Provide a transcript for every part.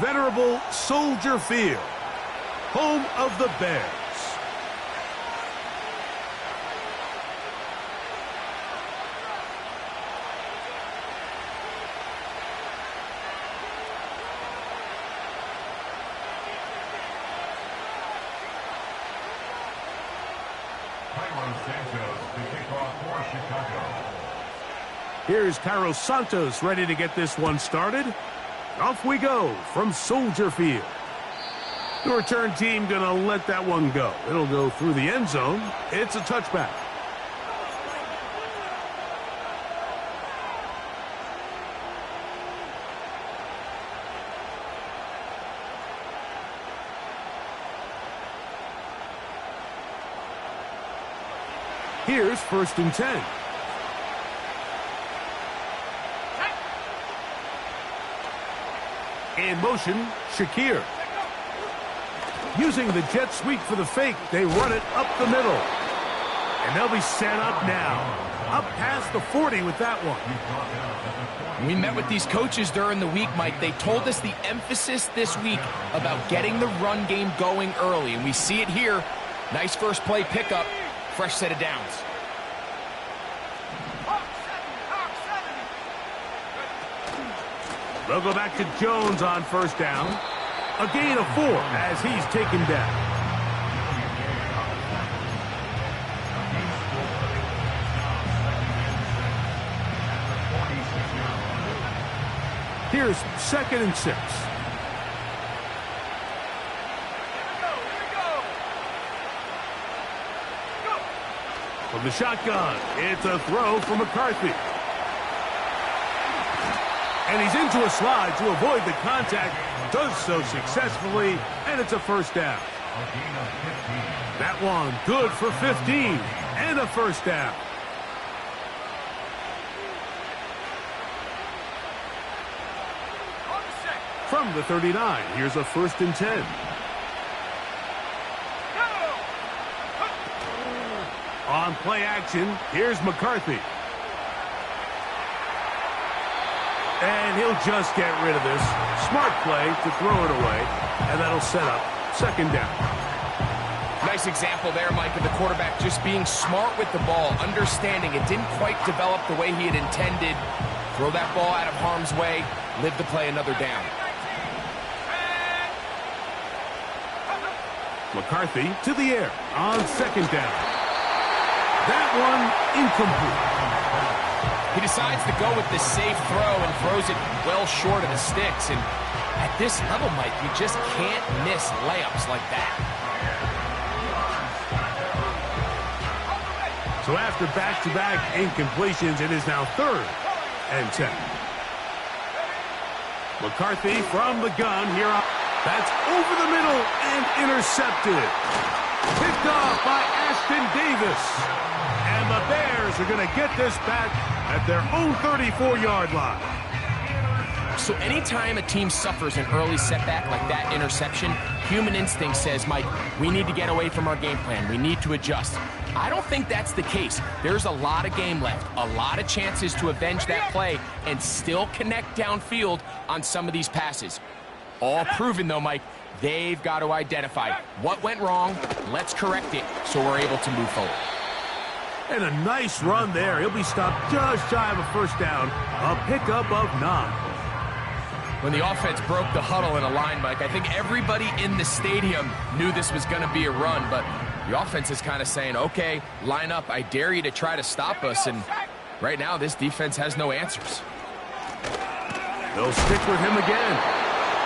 venerable Soldier Field, home of the Bears. Here's Cairo Santos ready to get this one started. Off we go from Soldier Field. The return team going to let that one go. It'll go through the end zone. It's a touchback. Here's 1st and 10. In motion, Shakir. Using the jet sweep for the fake, they run it up the middle. And they'll be set up now. Up past the 40 with that one. We met with these coaches during the week, Mike. They told us the emphasis this week about getting the run game going early. And we see it here. Nice first play pickup. Fresh set of downs. They'll go back to Jones on 1st down. A gain of 4 as he's taken down. Here's 2nd and 6. From the shotgun, it's a throw from McCarthy. And he's into a slide to avoid the contact. Does so successfully, and it's a 1st down. That one good for 15 and a 1st down. From the 39, here's a 1st and 10. On play action, here's McCarthy. And he'll just get rid of this. Smart play to throw it away, and that'll set up 2nd down. Nice example there, Mike, of the quarterback just being smart with the ball, understanding it didn't quite develop the way he had intended. Throw that ball out of harm's way, live to play another down. McCarthy to the air on 2nd down. That one incomplete. He decides to go with the safe throw and throws it well short of the sticks. And at this level, Mike, you just can't miss layups like that. So after back-to-back incompletions, it is now 3rd and 10. McCarthy from the gun here. That's over the middle and intercepted. Picked off by Ashtyn Davis. And the Bears are going to get this back at their own 34-yard line. So anytime a team suffers an early setback like that interception, human instinct says, Mike, we need to get away from our game plan. We need to adjust. I don't think that's the case. There's a lot of game left, a lot of chances to avenge that play and still connect downfield on some of these passes. All proven, though, Mike, they've got to identify what went wrong, let's correct it so we're able to move forward. And a nice run there. He'll be stopped just shy of a 1st down. A pickup of 9. When the offense broke the huddle in a line, Mike, I think everybody in the stadium knew this was going to be a run, but the offense is kind of saying, okay, line up. I dare you to try to stop us, and right now this defense has no answers. They'll stick with him again,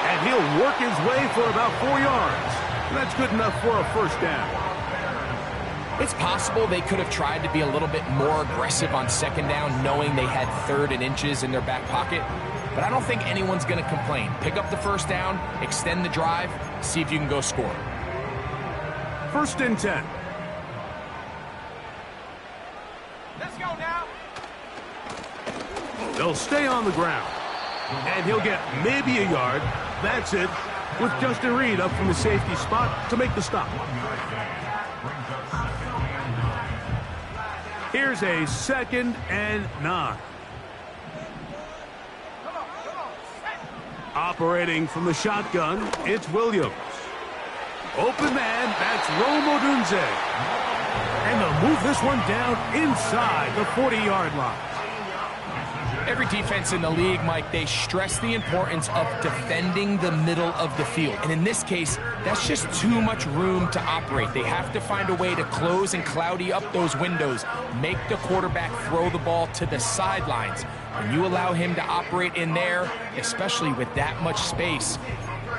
and he'll work his way for about 4 yards. That's good enough for a 1st down. It's possible they could have tried to be a little bit more aggressive on 2nd down, knowing they had 3rd and inches in their back pocket. But I don't think anyone's going to complain. Pick up the 1st down, extend the drive, see if you can go score. 1st and 10. Let's go now. They'll stay on the ground. And he'll get maybe a yard. That's it. With Justin Reed up from the safety spot to make the stop. Here's a 2nd and 9. Operating from the shotgun, it's Williams. Open man, that's Rome Odunze. And they'll move this one down inside the 40-yard line. Every defense in the league, Mike, they stress the importance of defending the middle of the field. And in this case, that's just too much room to operate. They have to find a way to close and cloudy up those windows, make the quarterback throw the ball to the sidelines. When you allow him to operate in there, especially with that much space,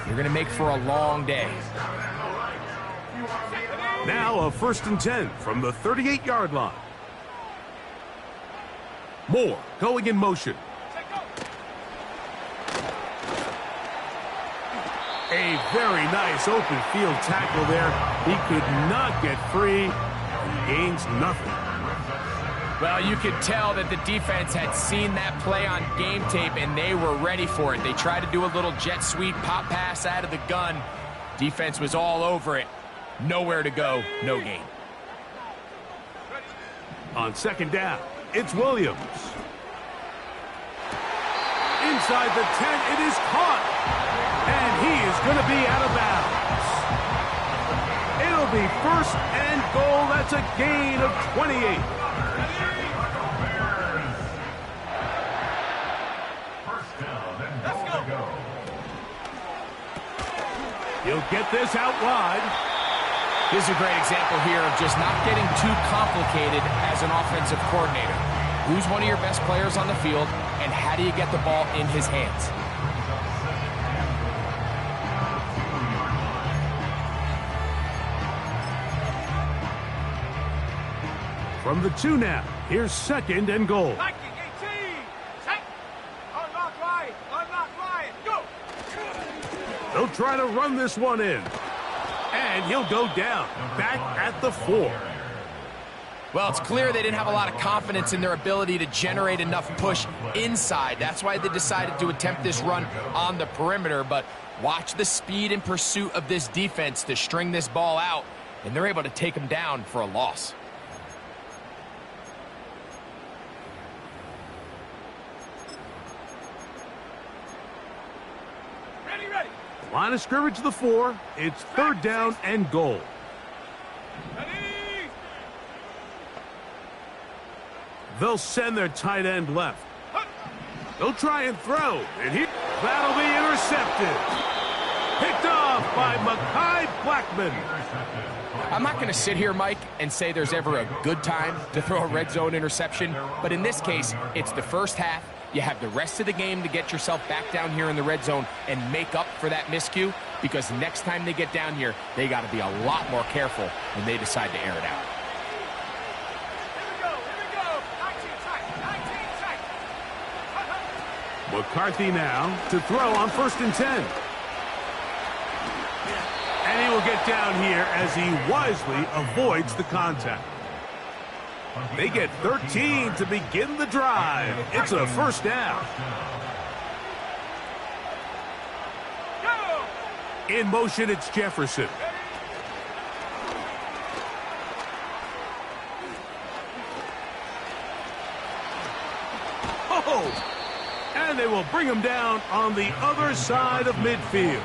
you're going to make for a long day. Now a 1st and 10 from the 38-yard line. Moore going in motion. A very nice open field tackle there. He could not get free and gains nothing. Well, you could tell that the defense had seen that play on game tape and they were ready for it. They tried to do a little jet sweep pop pass out of the gun. Defense was all over it. Nowhere to go, no gain. On 2nd down, it's Williams. Inside the 10, it is caught. And he is going to be out of bounds. It'll be 1st and goal. That's a gain of 28. Let's go. He'll get this out wide. This is a great example here of just not getting too complicated as an offensive coordinator. Who's one of your best players on the field, and how do you get the ball in his hands? From the 2 now, here's 2nd and goal. 18. Set. Unlock line. Go. They'll try to run this one in. And he'll go down, back at the 4. Well, it's clear they didn't have a lot of confidence in their ability to generate enough push inside. That's why they decided to attempt this run on the perimeter. But watch the speed and pursuit of this defense to string this ball out, and they're able to take them down for a loss. Ready. Line of scrimmage to the 4. It's 3rd down and goal. Ready. They'll send their tight end left. They'll try and throw. And that'll be intercepted. Picked off by Mekhi Blackmon. I'm not going to sit here, Mike, and say there's ever a good time to throw a red zone interception. But in this case, it's the first half. You have the rest of the game to get yourself back down here in the red zone and make up for that miscue, because next time they get down here, they got to be a lot more careful when they decide to air it out. Here we go. 19 tight. McCarthy now to throw on 1st and 10. And he will get down here as he wisely avoids the contact. They get 13 to begin the drive. It's a 1st down. Go. In motion, it's Jefferson. Oh! And they will bring him down on the other side of midfield.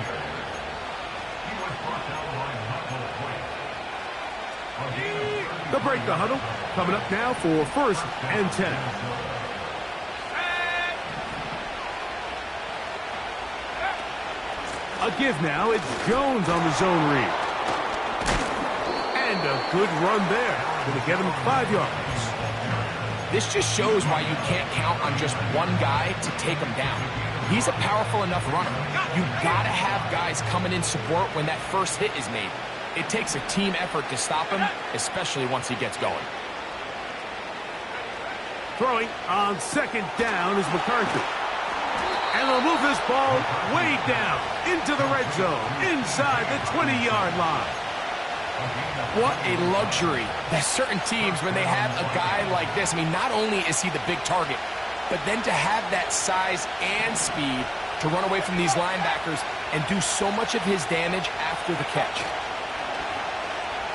They'll break the huddle. Coming up now for 1st and 10. A give now. It's Jones on the zone read. And a good run there. Going to get him 5 yards. This just shows why you can't count on just one guy to take him down. He's a powerful enough runner. You got to have guys coming in support when that first hit is made. It takes a team effort to stop him, especially once he gets going. Throwing on 2nd down is McCarthy. And they'll move this ball way down into the red zone, inside the 20-yard line. What a luxury that certain teams, when they have a guy like this, I mean, not only is he the big target, but then to have that size and speed to run away from these linebackers and do so much of his damage after the catch.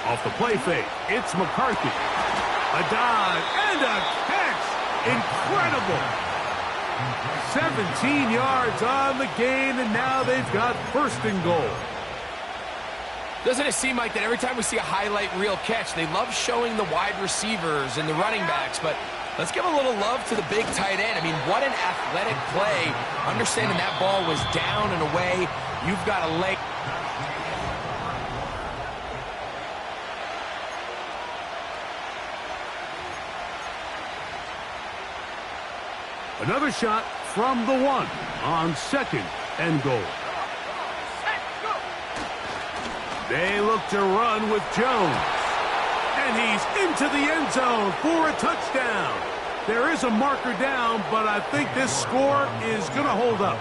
Off the play fake, it's McCarthy. A dive and a catch. Incredible. 17 yards on the gain, and now they've got first and goal. Doesn't it seem like that every time we see a highlight reel catch, they love showing the wide receivers and the running backs, but let's give a little love to the big tight end. I mean, what an athletic play. Understanding that ball was down and away. You've got a leg. Another shot from the 1 on second and goal. They look to run with Jones. And he's into the end zone for a touchdown. There is a marker down, but I think this score is going to hold up.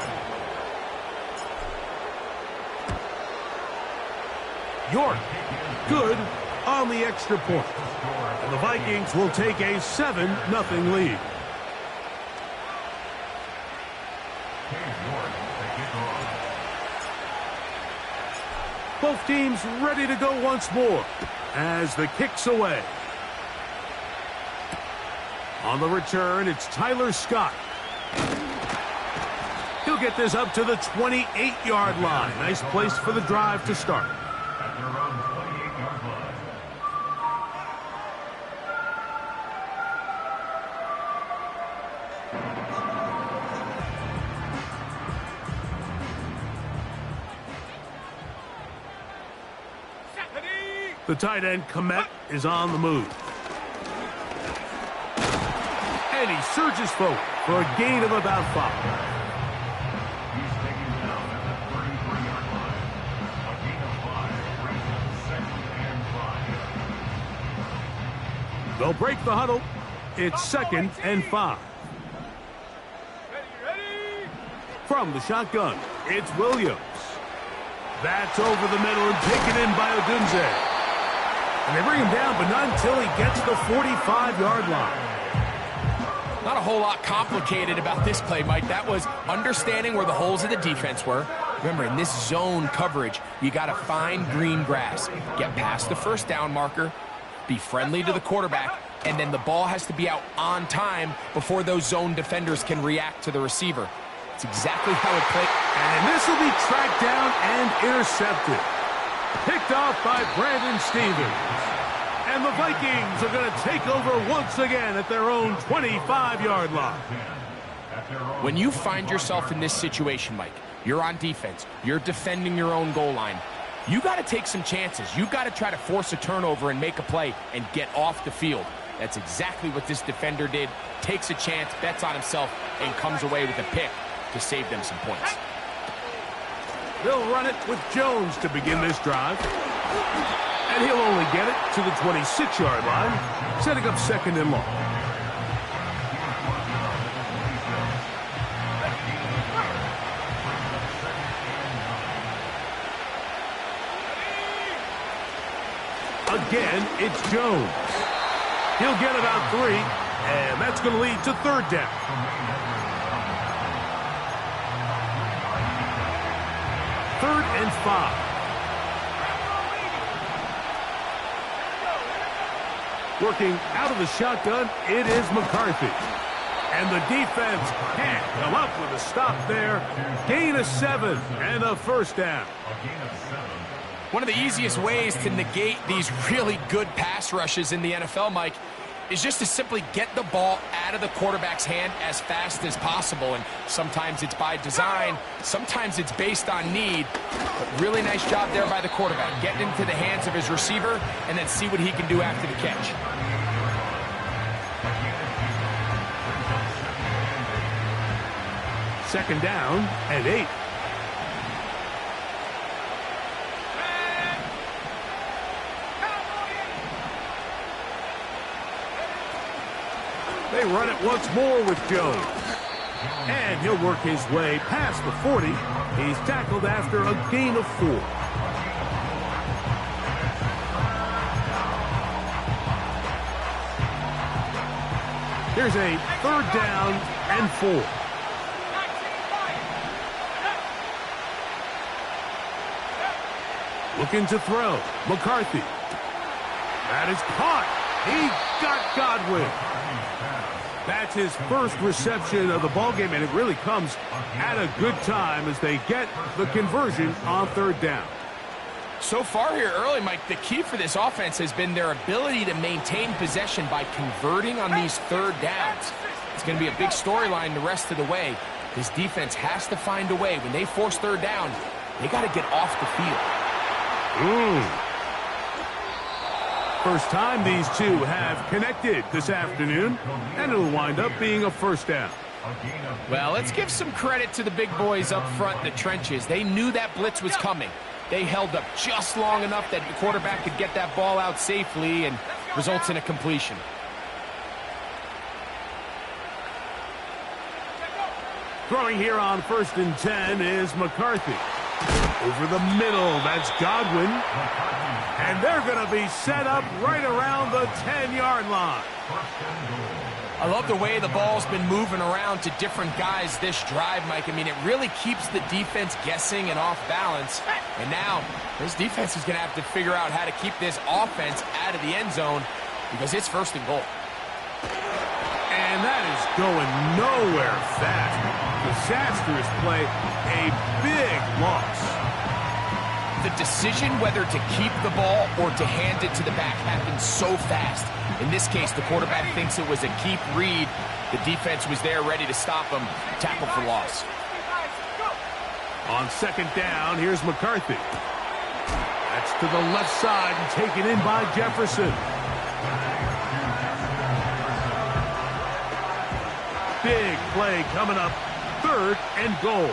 York, good on the extra point. And the Vikings will take a 7-0 lead. Both teams ready to go once more as the kick's away. On the return, it's Tyler Scott. He'll get this up to the 28-yard line. Nice place for the drive to start. The tight end, Komet, is on the move. And he surges forward for a gain of about 5. They'll break the huddle. It's 2nd and 5. Ready. From the shotgun, it's Williams. That's over the middle and taken in by Odunze. And they bring him down, but not until he gets the 45-yard line. Not a whole lot complicated about this play, Mike. That was understanding where the holes of the defense were. Remember, in this zone coverage, you got to find green grass. Get past the first down marker, be friendly to the quarterback, and then the ball has to be out on time before those zone defenders can react to the receiver. It's exactly how it played. And this will be tracked down and intercepted. Picked off by Brandon Stevens. And the Vikings are going to take over once again at their own 25-yard line. When you find yourself in this situation, Mike, you're on defense, you're defending your own goal line, you got to take some chances. You got to try to force a turnover and make a play and get off the field. That's exactly what this defender did. Takes a chance, bets on himself, and comes away with a pick to save them some points. They'll run it with Jones to begin this drive. And he'll only get it to the 26-yard line, setting up 2nd and long. Again, it's Jones. He'll get about 3, and that's going to lead to 3rd down. 3rd and 5. Working out of the shotgun, it is McCarthy. And the defense can't come up with a stop there. Gain of 7 and a 1st down. One of the easiest ways to negate these really good pass rushes in the NFL, Mike, is just to simply get the ball out of the quarterback's hand as fast as possible. And sometimes it's by design, sometimes it's based on need. But really nice job there by the quarterback, getting into the hands of his receiver and then see what he can do after the catch. Second down and 8. They run it once more with Jones. And he'll work his way past the 40. He's tackled after a gain of 4. Here's a 3rd down and 4. Looking to throw. McCarthy. That is caught. He got Godwin. That's his first reception of the ballgame, and it really comes at a good time as they get the conversion on third down. So far here early, Mike, the key for this offense has been their ability to maintain possession by converting on these third downs. It's going to be a big storyline the rest of the way. This defense has to find a way. When they force third down, they got to get off the field. First time these two have connected this afternoon, and it'll wind up being a first down. Well, let's give some credit to the big boys up front in the trenches. They knew that blitz was coming. They held up just long enough that the quarterback could get that ball out safely and results in a completion. Throwing here on 1st and 10 is McCarthy. Over the middle, that's Godwin. And they're going to be set up right around the 10-yard line. I love the way the ball's been moving around to different guys this drive, Mike. I mean, it really keeps the defense guessing and off balance. And now, this defense is going to have to figure out how to keep this offense out of the end zone because it's 1st and goal. And that is going nowhere fast. Disastrous play, a big loss. The decision whether to keep the ball or to hand it to the back happens so fast. In this case, the quarterback thinks it was a keep read. The defense was there ready to stop him. Tackle for loss. On 2nd down, here's McCarthy. That's to the left side and taken in by Jefferson. Big play coming up. 3rd and goal.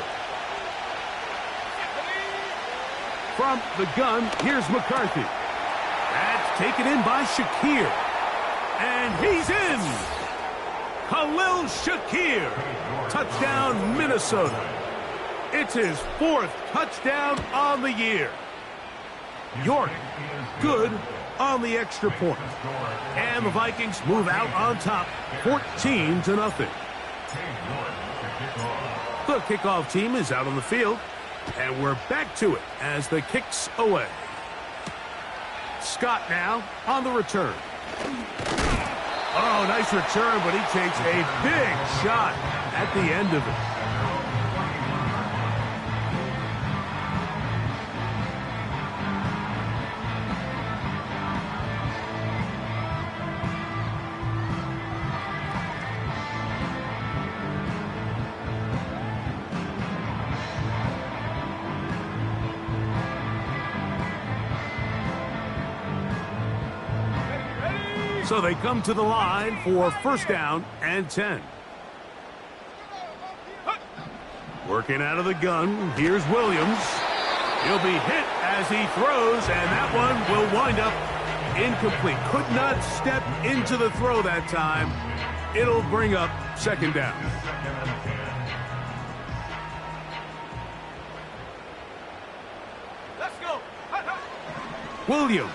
From the gun, here's McCarthy. That's taken in by Shakir. And he's in. Khalil Shakir. Touchdown, Minnesota. It's his 4th touchdown on the year. York, good on the extra point. And the Vikings move out on top, 14-0. The kickoff team is out on the field, and we're back to it as the kick's away. Scott now on the return. Oh, nice return, but he takes a big shot at the end of it. So they come to the line for 1st down and 10. Working out of the gun, here's Williams. He'll be hit as he throws, and that one will wind up incomplete. Could not step into the throw that time. It'll bring up 2nd down. Let's go. Williams.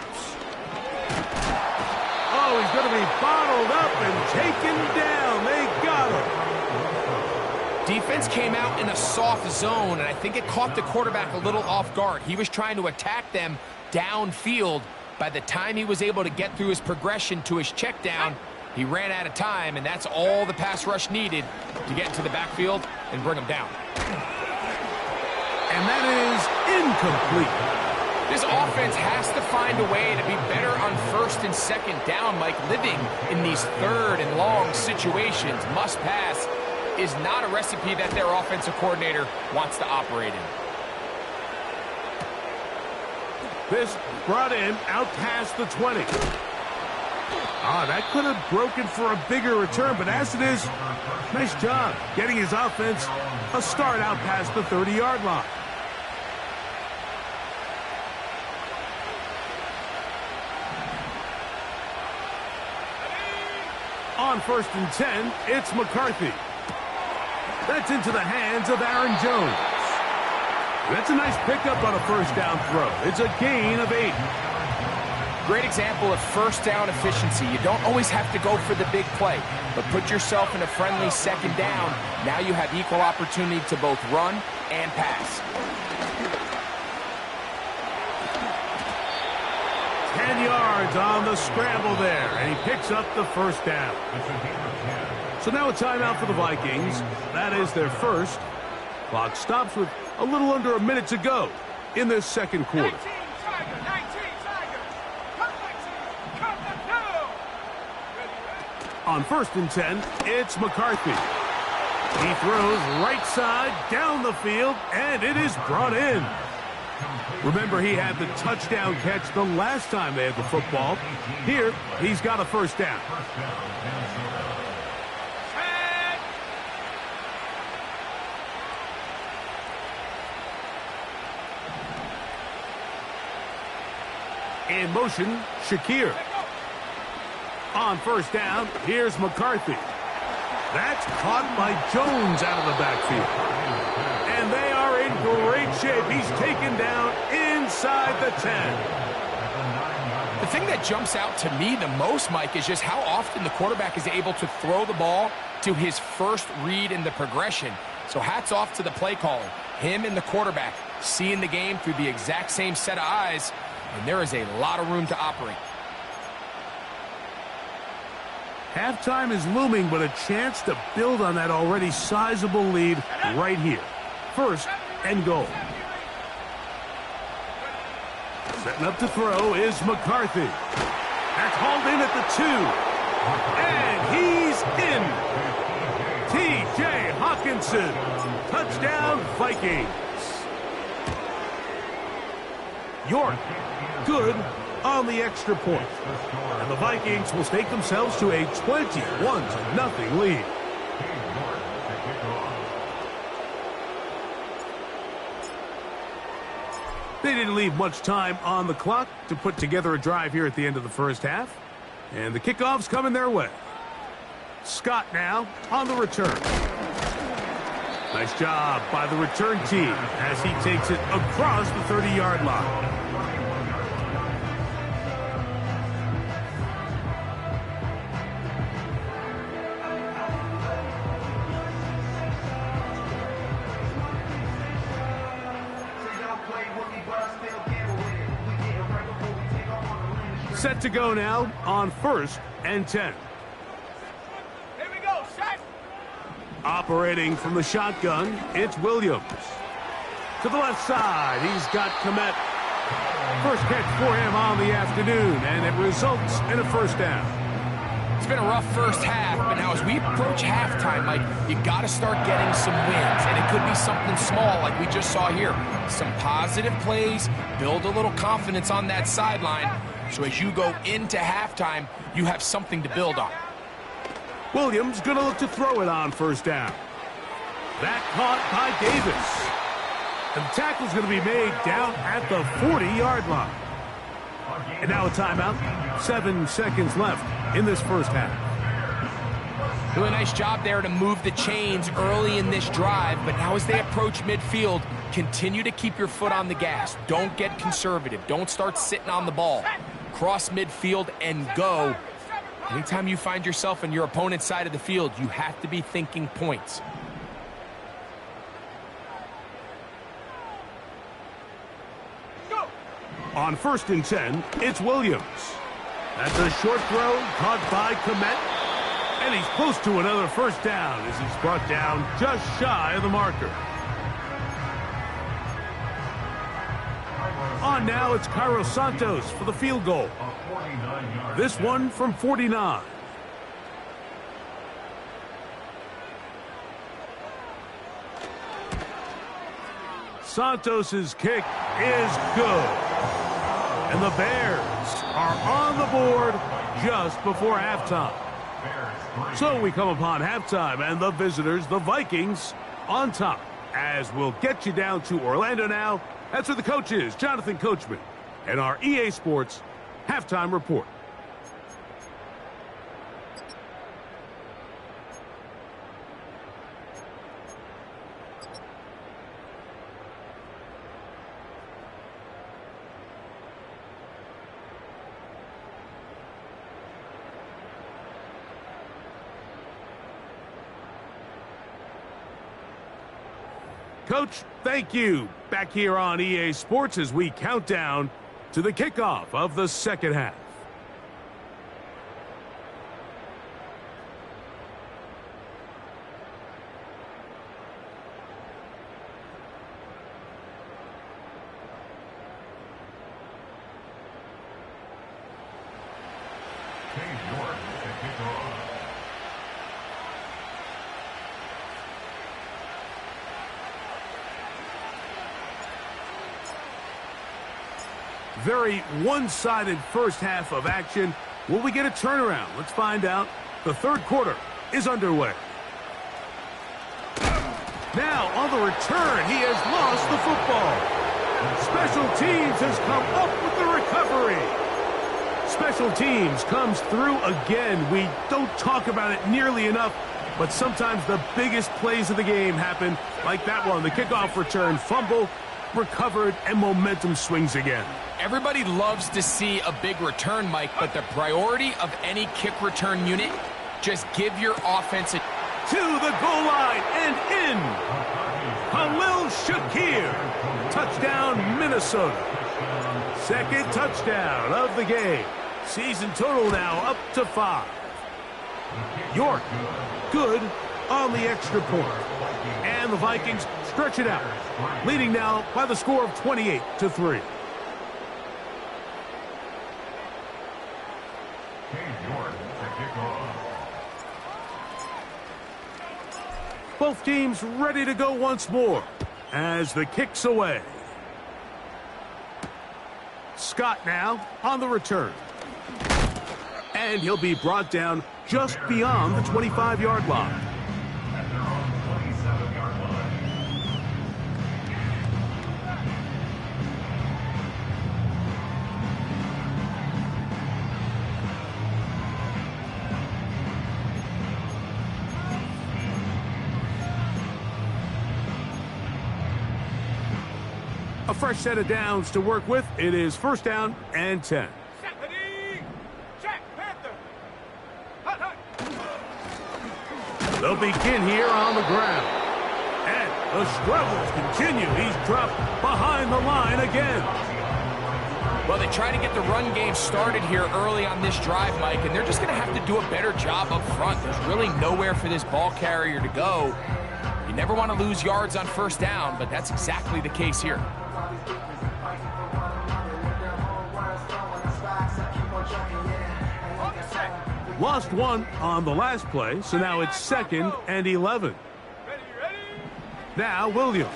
Oh, he's going to be bottled up and taken down. They got him. Defense came out in a soft zone, and I think it caught the quarterback a little off guard. He was trying to attack them downfield. By the time he was able to get through his progression to his check down, he ran out of time, and that's all the pass rush needed to get into the backfield and bring him down. And that is incomplete. This offense has to find a way to be better on 1st and 2nd down, Mike. Living in these 3rd and long situations, must pass, is not a recipe that their offensive coordinator wants to operate in. This brought in out past the 20. That could have broken for a bigger return, but as it is, nice job getting his offense a start out past the 30-yard line. On 1st and 10, it's McCarthy. That's into the hands of Aaron Jones. That's a nice pickup on a 1st down throw. It's a gain of 8. Great example of 1st down efficiency. You don't always have to go for the big play, but put yourself in a friendly 2nd down. Now you have equal opportunity to both run and pass. 10 yards on the scramble there, and he picks up the 1st down. So now a timeout for the Vikings. That is their first. Clock stops with a little under a minute to go in this second quarter. 19 Tigers, 19 Tigers. Come Vikings, come the kill. Ready. On 1st and 10, it's McCarthy. He throws right side down the field, and it is brought in. Remember, he had the touchdown catch the last time they had the football. Here, he's got a first down. In motion, Shakir. On 1st down, here's McCarthy. That's caught by Jones out of the backfield. And they are in great shape. He's taken down inside the 10. The thing that jumps out to me the most, Mike, is just how often the quarterback is able to throw the ball to his first read in the progression. So hats off to the play caller. Him and the quarterback seeing the game through the exact same set of eyes, and there is a lot of room to operate. Halftime is looming, but a chance to build on that already sizable lead right here. 1st and goal. Setting up to throw is McCarthy. That's hauled in at the 2. And he's in. T.J. Hawkinson. Touchdown, Vikings. York. Good on the extra point. And the Vikings will stake themselves to a 21-0 lead. They didn't leave much time on the clock to put together a drive here at the end of the first half. And the kickoff's coming their way. Scott now on the return. Nice job by the return team as he takes it across the 30-yard line. Set to go now on 1st and 10. Here we go, set. Operating from the shotgun, it's Williams. To the left side, he's got Kmet. First catch for him on the afternoon, and it results in a first down. It's been a rough first half, but now as we approach halftime, Mike, you got to start getting some wins, and it could be something small like we just saw here. Some positive plays, build a little confidence on that sideline, so as you go into halftime, you have something to build on. Williams going to look to throw it on 1st down. That caught by Davis. And the tackle's going to be made down at the 40-yard line. And now a timeout. 7 seconds left in this first half. Really nice job there to move the chains early in this drive, but now as they approach midfield, continue to keep your foot on the gas. Don't get conservative. Don't start sitting on the ball. Cross midfield and go. Anytime you find yourself on your opponent's side of the field, you have to be thinking points. On 1st and 10, it's Williams. That's a short throw caught by Kmet. And he's close to another first down as he's brought down just shy of the marker. On now, it's Cairo Santos for the field goal. This one from 49. Santos's kick is good. And the Bears are on the board just before halftime. So we come upon halftime, and the visitors, the Vikings, on top. As we'll get you down to Orlando now. That's where the coach is, Jonathan Coachman, and our EA Sports Halftime Report. Coach, thank you. Back here on EA Sports as we count down to the kickoff of the second half. Very one-sided first half of action. Will we get a turnaround? Let's find out. The third quarter is underway. Now, on the return, he has lost the football. Special teams has come up with the recovery. Special teams comes through again. We don't talk about it nearly enough, but sometimes the biggest plays of the game happen like that one. The kickoff return, fumble, recovered, and momentum swings again. Everybody loves to see a big return, Mike, but the priority of any kick return unit, just give your offense a... To the goal line and in. Khalil Shakir. Touchdown, Minnesota. Second touchdown of the game. Season total now up to 5. York, good on the extra point. And the Vikings stretch it out, leading now by the score of 28-3. Both teams ready to go once more as the kick's away. Scott now on the return. And he'll be brought down just beyond the 25-yard line. A fresh set of downs to work with. It is first down and 10. Check, Panther. Hut, hut. They'll begin here on the ground. And the struggles continue. He's dropped behind the line again. Well, they try to get the run game started here early on this drive, Mike, and they're just going to have to do a better job up front. There's really nowhere for this ball carrier to go. You never want to lose yards on first down, but that's exactly the case here. Lost one on the last play, so now it's 2nd and 11. Ready. Now Williams.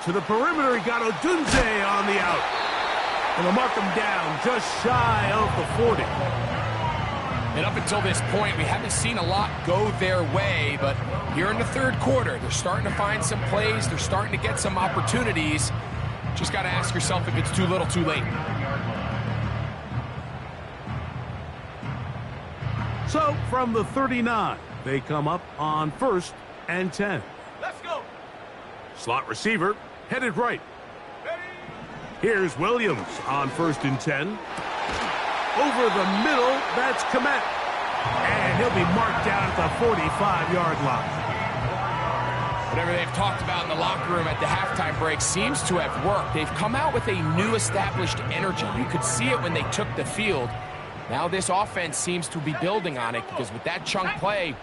To the perimeter, he got Odunze on the out. And they'll mark him down just shy of the 40. And up until this point, we haven't seen a lot go their way, but here in the third quarter, they're starting to find some plays. They're starting to get some opportunities. Just got to ask yourself if it's too little, too late. So, from the 39, they come up on 1st and 10. Let's go. Slot receiver, headed right. Ready. Here's Williams on 1st and 10. Over the middle, that's Kmet. And he'll be marked down at the 45-yard line. Whatever they've talked about in the locker room at the halftime break seems to have worked. They've come out with a new established energy. You could see it when they took the field. Now this offense seems to be building on it because with that chunk play,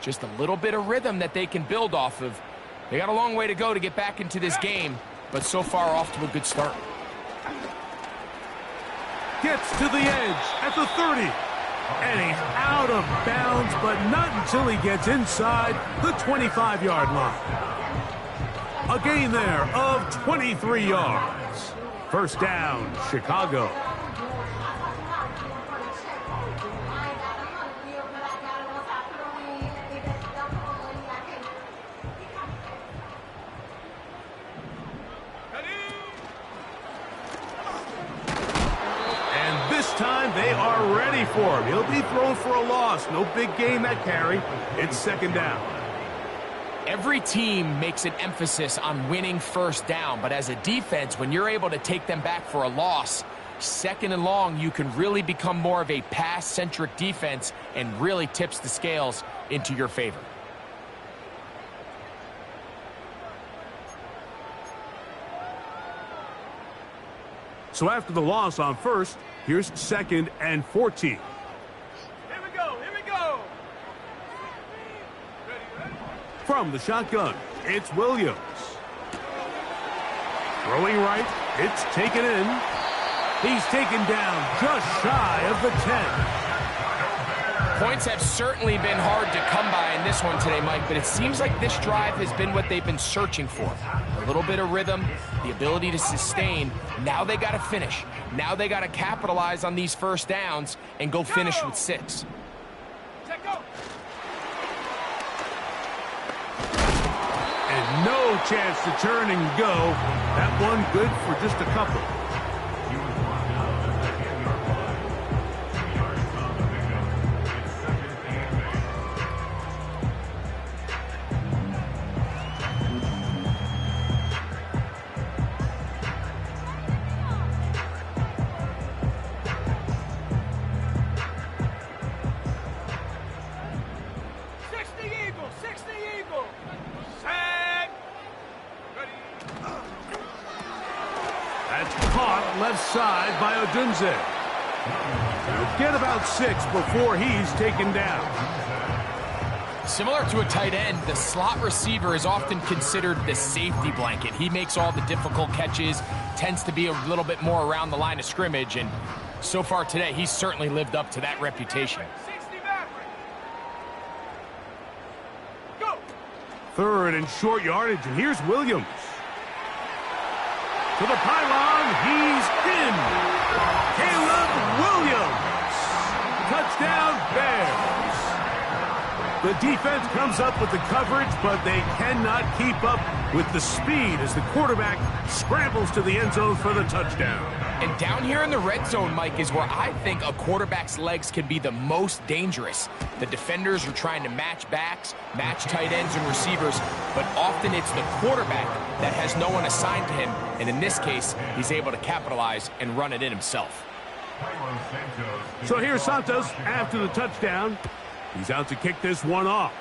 just a little bit of rhythm that they can build off of. They got a long way to go to get back into this game, but so far off to a good start. Gets to the edge at the 30. And he's out of bounds, but not until he gets inside the 25-yard line. A gain there of 23 yards. First down, Chicago. Time they are ready for him. He'll be thrown for a loss. No big gain that carry. It's 2nd down. Every team makes an emphasis on winning first down, but as a defense, when you're able to take them back for a loss, 2nd and long, you can really become more of a pass-centric defense and really tips the scales into your favor. So after the loss on 1st, here's 2nd and 14. Here we go. Ready. From the shotgun, it's Williams. Throwing right, it's taken in. He's taken down just shy of the 10. Points have certainly been hard to come by in this one today, Mike, but it seems like this drive has been what they've been searching for. A little bit of rhythm, the ability to sustain. Now they got to finish. Now they got to capitalize on these first downs and go finish with 6. And no chance to turn and go. That one good for just a couple. Left side by Odunze. He'll get about 6 before he's taken down. Similar to a tight end, the slot receiver is often considered the safety blanket. He makes all the difficult catches, tends to be a little bit more around the line of scrimmage, and so far today, he's certainly lived up to that reputation. 3rd and short yardage, and here's Williams. To the pylon, he's in. Caleb Williams. Touchdown, Bears. The defense comes up with the coverage, but they cannot keep up with the speed as the quarterback scrambles to the end zone for the touchdown. And down here in the red zone, Mike, is where I think a quarterback's legs can be the most dangerous. The defenders are trying to match backs, match tight ends and receivers, but often it's the quarterback that has no one assigned to him, and in this case, he's able to capitalize and run it in himself. So here's Santos after the touchdown. He's out to kick this one off.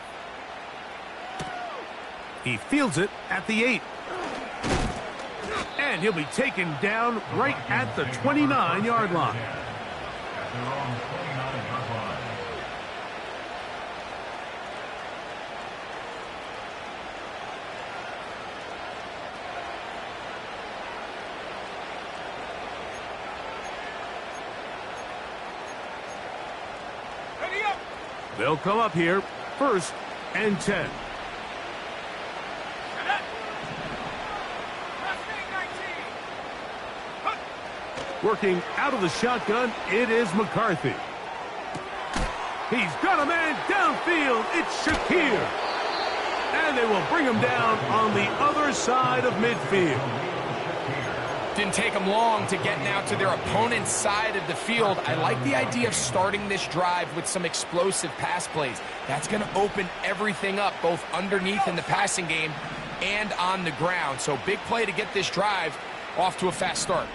He fields it at the 8. And he'll be taken down right at the 29-yard line. They'll come up here, 1st and 10. Working out of the shotgun, it is McCarthy. He's got a man downfield. It's Shakir. And they will bring him down on the other side of midfield. Didn't take them long to get now to their opponent's side of the field. I like the idea of starting this drive with some explosive pass plays. That's going to open everything up, both underneath in the passing game and on the ground. So big play to get this drive off to a fast start.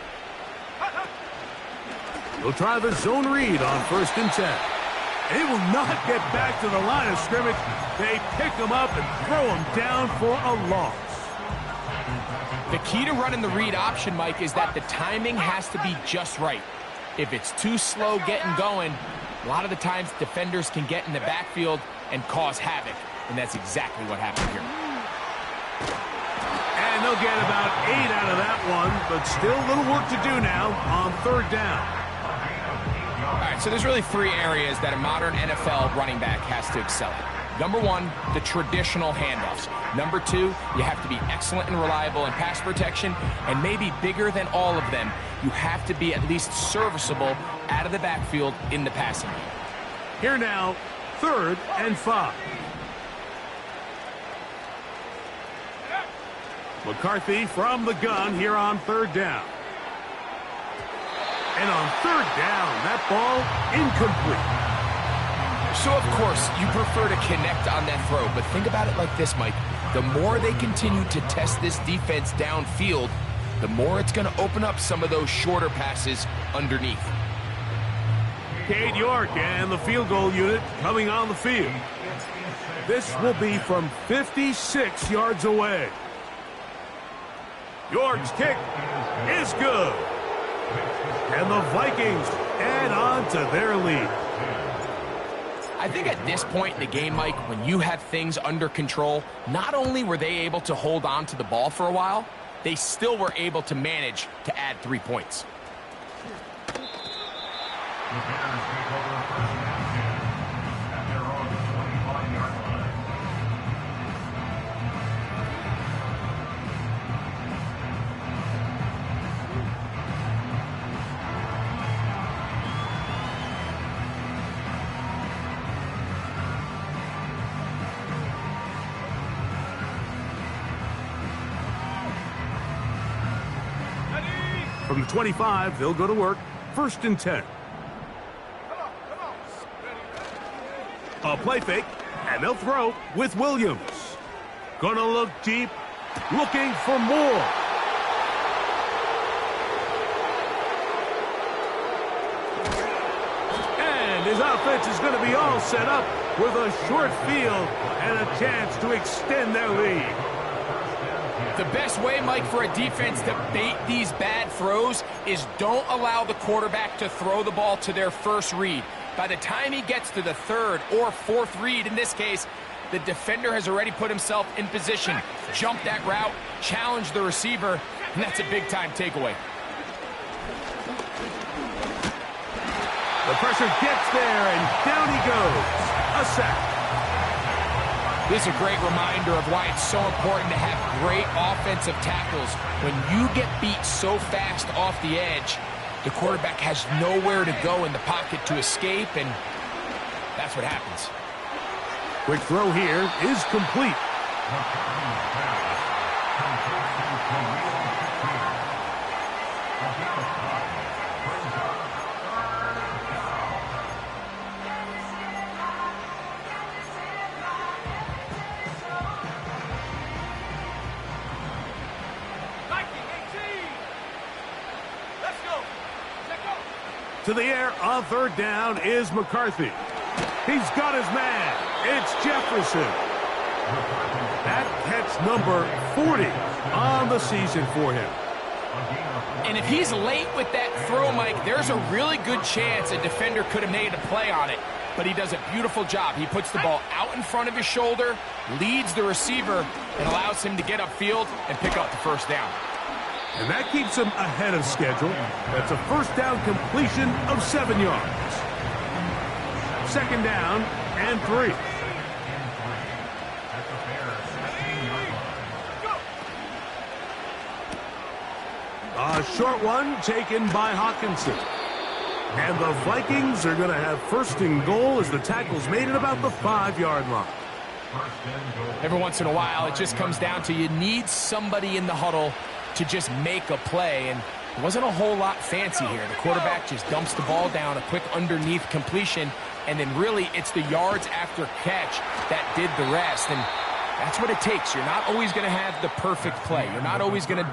They'll try the zone read on 1st and 10. They will not get back to the line of scrimmage. They pick him up and throw him down for a loss. The key to running the read option, Mike, is that the timing has to be just right. If it's too slow getting going, a lot of the times defenders can get in the backfield and cause havoc, and that's exactly what happened here. And they'll get about 8 out of that one, but still a little work to do now on 3rd down. All right, so there's really 3 areas that a modern NFL running back has to excel at. Number 1, the traditional handoffs. Number 2, you have to be excellent and reliable in pass protection, and maybe bigger than all of them, you have to be at least serviceable out of the backfield in the passing game. Here now, 3rd and 5. McCarthy from the gun here on 3rd down. And on 3rd down, that ball incomplete. So, of course, you prefer to connect on that throw, but think about it like this, Mike. The more they continue to test this defense downfield, the more it's going to open up some of those shorter passes underneath. Cade York and the field goal unit coming on the field. This will be from 56 yards away. York's kick is good. And the Vikings add on to their lead. I think at this point in the game, Mike, when you have things under control, not only were they able to hold on to the ball for a while, they still were able to manage to add 3 points. Bears take over first down at their own 25-yard line. From the 25, they'll go to work. 1st and 10. A play fake, and they'll throw with Williams. Gonna look deep, looking for more. And his offense is going to be all set up with a short field and a chance to extend their lead. The best way, Mike, for a defense to bait these bad throws is don't allow the quarterback to throw the ball to their first read. By the time he gets to the 3rd or 4th read, in this case, the defender has already put himself in position, jump that route, challenge the receiver, and that's a big-time takeaway. The pressure gets there, and down he goes. A sack. This is a great reminder of why it's so important to have great offensive tackles. When you get beat so fast off the edge, the quarterback has nowhere to go in the pocket to escape, and that's what happens. Quick throw here is complete. To the air on 3rd down is McCarthy. He's got his man. It's Jefferson. That catch number 40 on the season for him. And if he's late with that throw, Mike, there's a really good chance a defender could have made a play on it. But he does a beautiful job. He puts the ball out in front of his shoulder, leads the receiver, and allows him to get upfield and pick up the 1st down. And that keeps him ahead of schedule. That's a 1st down completion of 7 yards. 2nd down and 3. A short one taken by Hawkinson. And the Vikings are going to have 1st and goal as the tackle's made at about the 5-yard line. Every once in a while, it just comes down to you need somebody in the huddle to just make a play, and it wasn't a whole lot fancy here. The quarterback just dumps the ball down, a quick underneath completion, and then really it's the yards after catch that did the rest, and that's what it takes. You're not always going to have the perfect play. You're not always going to...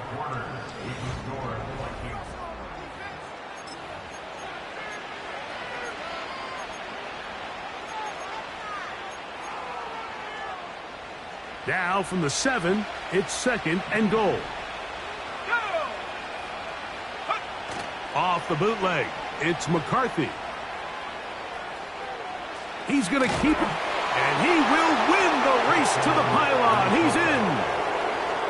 Now from the 7, it's 2nd and goal. Off the bootleg, it's McCarthy. He's going to keep it, and he will win the race to the pylon. He's in.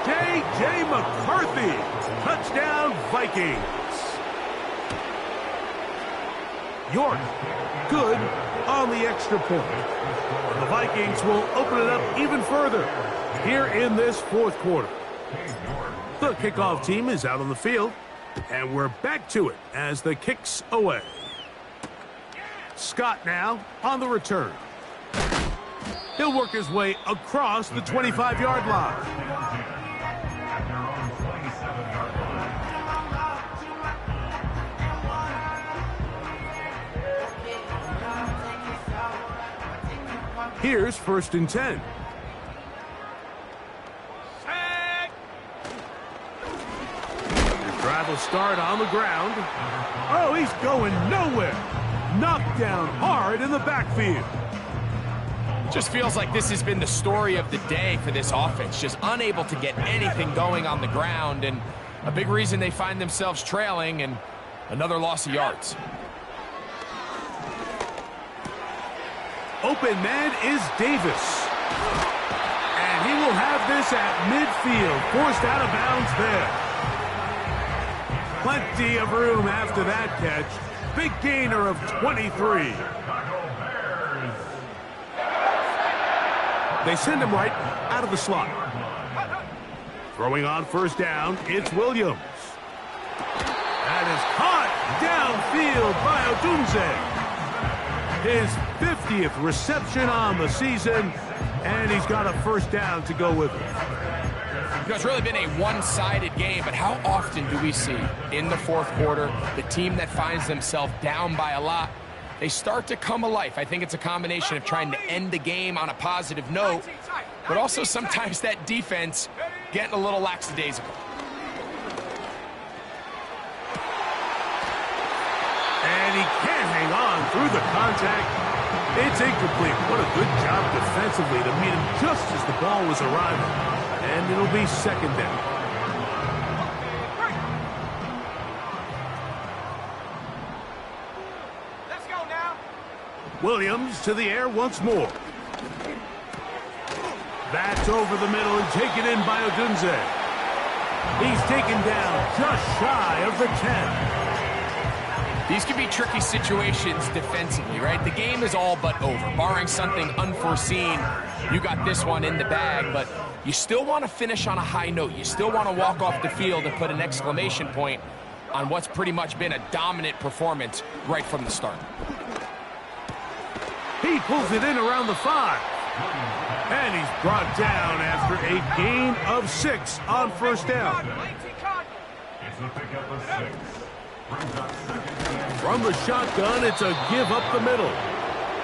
J.J. McCarthy, touchdown Vikings. York, good on the extra point. The Vikings will open it up even further here in this 4th quarter. The kickoff team is out on the field. And we're back to it as the kick's away. Scott now on the return. He'll work his way across the 25-yard line. Here's 1st and 10. Drive will start on the ground. Oh, he's going nowhere. Knocked down hard in the backfield. Just feels like this has been the story of the day for this offense. Just unable to get anything going on the ground, and a big reason they find themselves trailing, and another loss of yards. Open man is Davis. And he will have this at midfield. Forced out of bounds there. Plenty of room after that catch. Big gainer of 23. They send him right out of the slot. Throwing on first down, it's Williams. That is caught downfield by Odunze. His 50th reception on the season, and he's got a first down to go with it. You know, it's really been a one-sided game, but how often do we see in the fourth quarter the team that finds themselves down by a lot, they start to come alive? I think it's a combination of trying to end the game on a positive note, but also sometimes that defense getting a little lackadaisical. And he can't hang on through the contact. It's incomplete. What a good job defensively to meet him just as the ball was arriving. And it'll be second down. Let's go now. Williams to the air once more. That's over the middle and taken in by Odunze. He's taken down just shy of the 10. These can be tricky situations defensively, right? The game is all but over. Barring something unforeseen, you got this one in the bag, but you still want to finish on a high note. You still want to walk off the field and put an exclamation point on what's pretty much been a dominant performance right from the start. He pulls it in around the 5. And he's brought down after a gain of 6 on first down. It's a pickup of 6. From the shotgun, it's a give up the middle.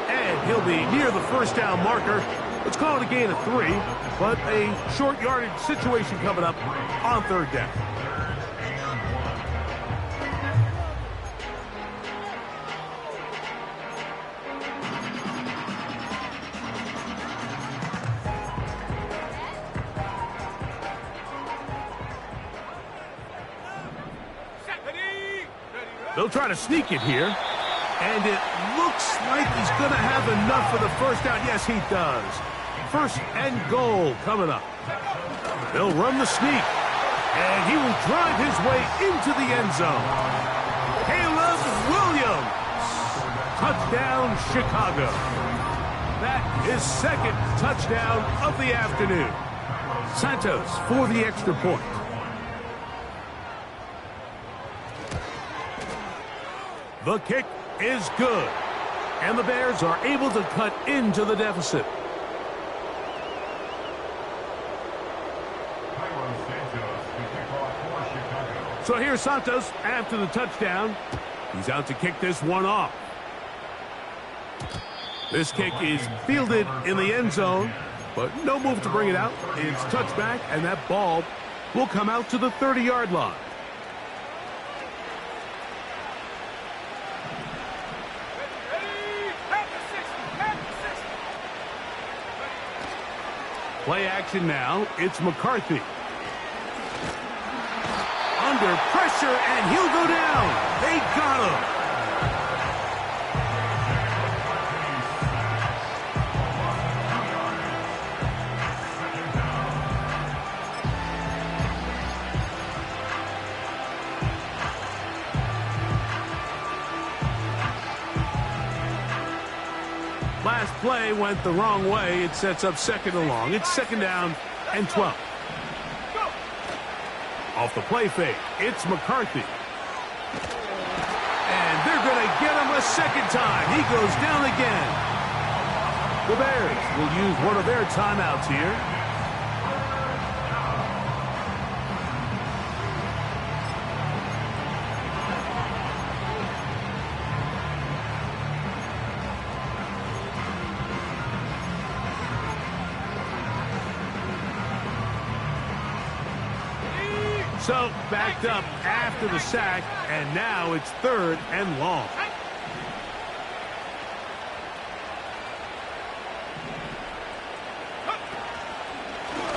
And he'll be near the first down marker. Let's call it a gain of 3, but a short yardage situation coming up on third down. They'll try to sneak it here. And it looks like he's going to have enough for the first down. Yes, he does. First and goal coming up. They'll run the sneak. And he will drive his way into the end zone. Caleb Williams. Touchdown, Chicago. That is second touchdown of the afternoon. Santos for the extra point. The kick is good. And the Bears are able to cut into the deficit. So here's Santos after the touchdown. He's out to kick this one off. This kick is fielded in the end zone, but no move to bring it out. It's touchback, and that ball will come out to the 30-yard line. Play action now. It's McCarthy. Under pressure, and he'll go down. They got him. Last play went the wrong way. It sets up second and long. It's second down and 12. Off the play fake, it's McCarthy. And they're going to get him a second time. He goes down again. The Bears will use one of their timeouts here. So, backed up after the sack, and now it's third and long.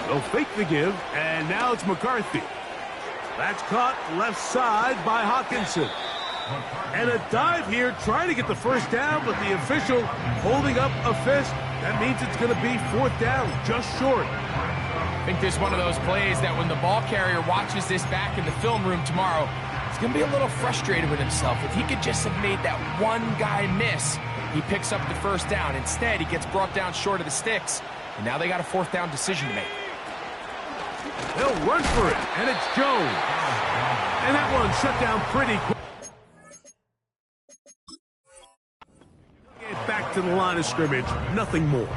They'll fake the give, and now it's McCarthy. That's caught left side by Hawkinson. And a dive here, trying to get the first down, but the official holding up a fist. That means it's going to be fourth down, just short. I think this is one of those plays that when the ball carrier watches this back in the film room tomorrow, it's going to be a little frustrated with himself. If he could just have made that one guy miss, he picks up the first down. Instead, he gets brought down short of the sticks, and now they got a fourth down decision to make. They'll run for it, and it's Jones. And that one shut down pretty quick. Get back to the line of scrimmage, nothing more.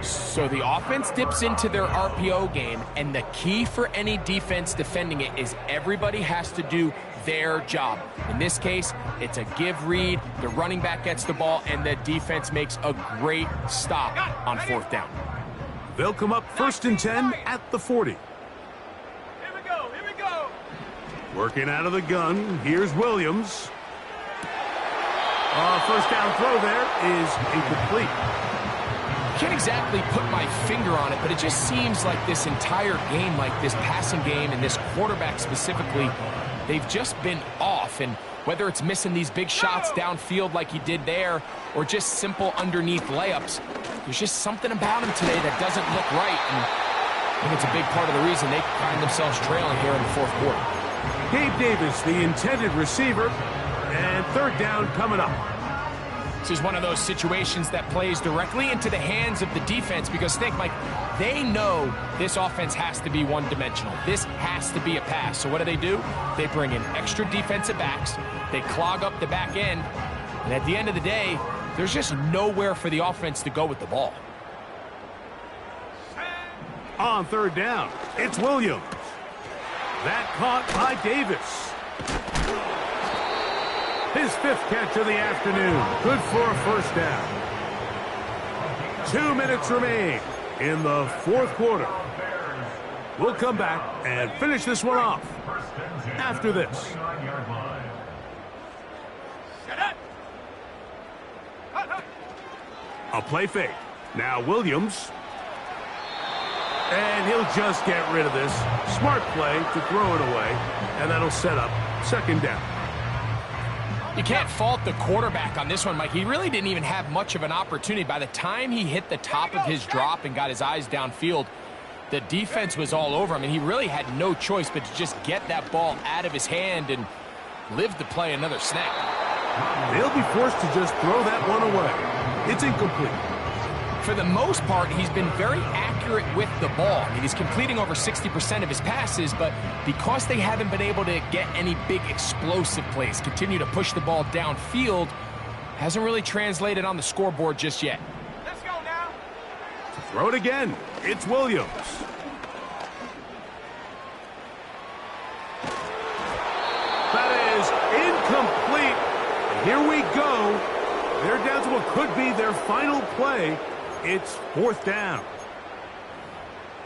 So the offense dips into their RPO game, and the key for any defense defending it is everybody has to do their job. In this case, it's a give read, the running back gets the ball, and the defense makes a great stop on fourth down. They'll come up 1st and 10 at the 40. Here we go, here we go. Working out of the gun, here's Williams. First down throw there is incomplete. Can't exactly put my finger on it, but it just seems like this entire game, like this passing game and this quarterback specifically, they've just been off. And whether it's missing these big shots downfield like he did there or just simple underneath layups, there's just something about him today that doesn't look right. And I think it's a big part of the reason they find themselves trailing here in the fourth quarter. Gabe Davis, the intended receiver, and third down coming up. This is one of those situations that plays directly into the hands of the defense because think, Mike, they know this offense has to be one-dimensional. This has to be a pass. So what do? They bring in extra defensive backs. They clog up the back end. And at the end of the day, there's just nowhere for the offense to go with the ball. On third down, it's Williams. That caught by Davis. His 5th catch of the afternoon. Good for a first down. 2 minutes remain in the fourth quarter. We'll come back and finish this one off after this. A play fake. Now Williams. And he'll just get rid of this. Smart play to throw it away. And that'll set up second down. You can't fault the quarterback on this one, Mike. He really didn't even have much of an opportunity. By the time he hit the top of his drop and got his eyes downfield, the defense was all over him, and he really had no choice but to just get that ball out of his hand and live to play another snap. They'll be forced to just throw that one away. It's incomplete. For the most part, he's been very accurate with the ball. I mean, he's completing over 60% of his passes, but because they haven't been able to get any big explosive plays, continue to push the ball downfield, hasn't really translated on the scoreboard just yet. Let's go now. Throw it again. It's Williams. That is incomplete. And here we go. They're down to what could be their final play. It's fourth down.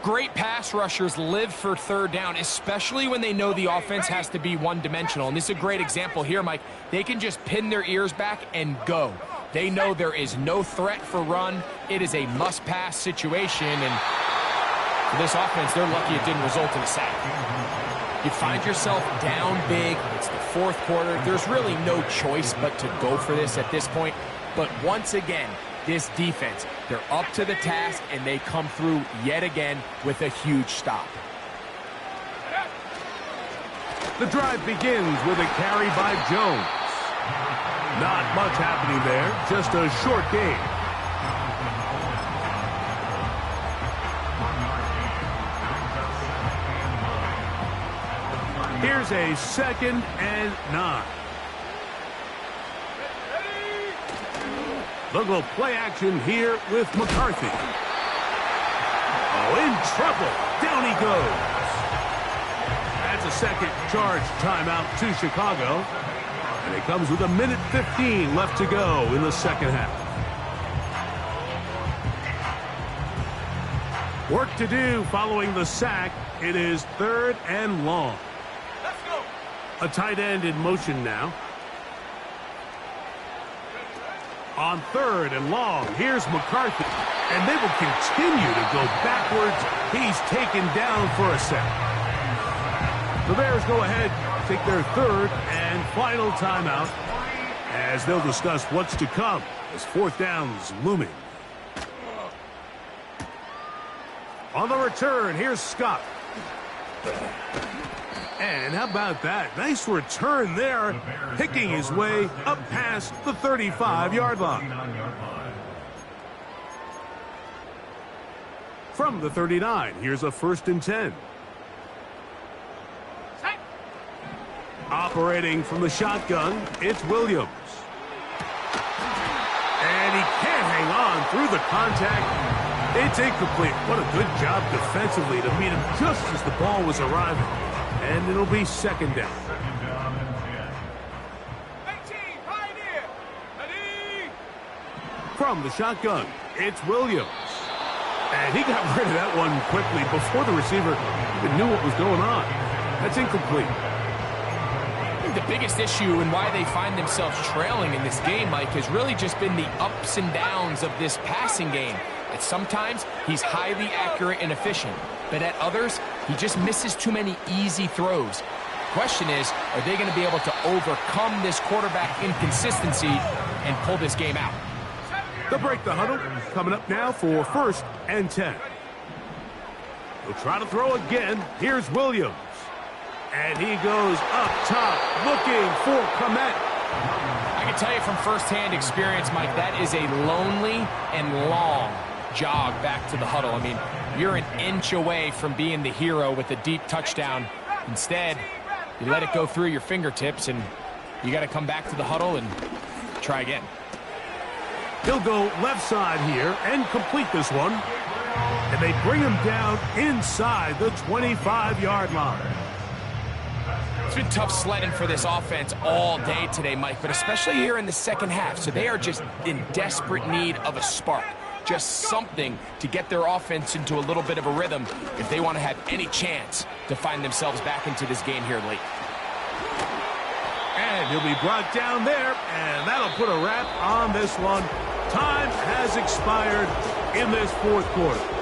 Great pass rushers live for third down, especially when they know the offense has to be one-dimensional. And this is a great example here, Mike. They can just pin their ears back and go. They know there is no threat for run. It is a must-pass situation. And for this offense, they're lucky it didn't result in a sack. You find yourself down big. It's the fourth quarter. There's really no choice but to go for this at this point. But once again, this defense, they're up to the task, and they come through yet again with a huge stop. The drive begins with a carry by Jones. Not much happening there, just a short gain. Here's a 2nd and 9. They'll go play action here with McCarthy. Oh, in trouble. Down he goes. That's a second charge timeout to Chicago. And it comes with 1:15 left to go in the second half. Work to do following the sack. It is 3rd and long. Let's go. A tight end in motion now. On 3rd and long, here's McCarthy. And they will continue to go backwards. He's taken down for a sack. The Bears go ahead, take their 3rd and final timeout as they'll discuss what's to come as fourth down's looming. On the return, here's Scott. And how about that? Nice return there, picking his way up past the 35-yard line. From the 39, here's a 1st and 10. Operating from the shotgun, it's Williams. And he can't hang on through the contact. It's incomplete. What a good job defensively to meet him just as the ball was arriving. And it'll be 2nd down. 18, Pioneer. Ready? From the shotgun, it's Williams. And he got rid of that one quickly before the receiver even knew what was going on. That's incomplete. I think the biggest issue and why they find themselves trailing in this game, Mike, has really just been the ups and downs of this passing game. At sometimes, he's highly accurate and efficient, but at others, he just misses too many easy throws. Question is, are they going to be able to overcome this quarterback inconsistency and pull this game out? They'll break the huddle. Coming up now for 1st and 10. He'll try to throw again. Here's Williams. And he goes up top looking for Kmet. I can tell you from firsthand experience, Mike, that is a lonely and long jog back to the huddle. I mean, you're an inch away from being the hero with a deep touchdown. Instead, you let it go through your fingertips, and you got to come back to the huddle and try again. He'll go left side here and complete this one. And they bring him down inside the 25-yard line. It's been tough sledding for this offense all day today, Mike, but especially here in the second half. So they are just in desperate need of a spark. Just something to get their offense into a little bit of a rhythm if they want to have any chance to find themselves back into this game here late. And he'll be brought down there, and that'll put a wrap on this one. Time has expired in this 4th quarter.